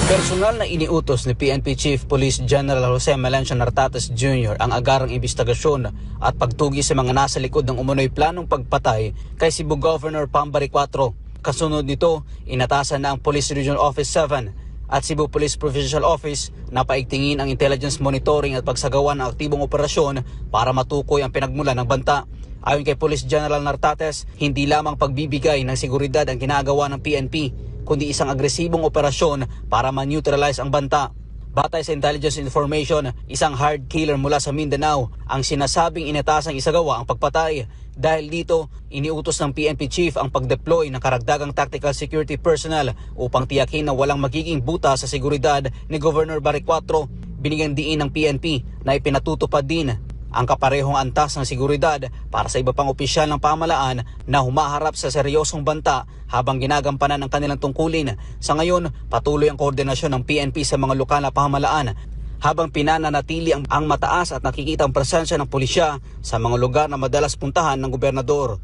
Personal na iniutos ni PNP Chief Police General Jose Melencio Nartates Jr. ang agarang imbestigasyon at pagtugi sa mga nasa likod ng umunoy planong pagpatay kay Cebu Governor Pambari IV. Kasunod nito, inatasan na ang Police Regional Office 7 at Cebu Police Provincial Office na paigtingin ang intelligence monitoring at pagsagawa ng aktibong operasyon para matukoy ang pinagmulan ng banta. Ayon kay Police General Nartates, hindi lamang pagbibigay ng seguridad ang ginagawa ng PNP, kundi isang agresibong operasyon para ma-neutralize ang banta. Batay sa intelligence information, isang hard killer mula sa Mindanao ang sinasabing inatasang isagawa ang pagpatay. Dahil dito, iniutos ng PNP Chief ang pag-deploy ng karagdagang tactical security personnel upang tiyakin na walang magiging buta sa seguridad ni Governor Bari IV. Binigyang diin ng PNP na ipinatutupad din ang kaparehong antas ng seguridad para sa iba pang opisyal ng pamahalaan na humaharap sa seryosong banta habang ginagampanan ang kanilang tungkulin. Sa ngayon, patuloy ang koordinasyon ng PNP sa mga lokal na pamahalaan habang pinananatili ang mataas at nakikitang presensya ng pulisya sa mga lugar na madalas puntahan ng gobernador.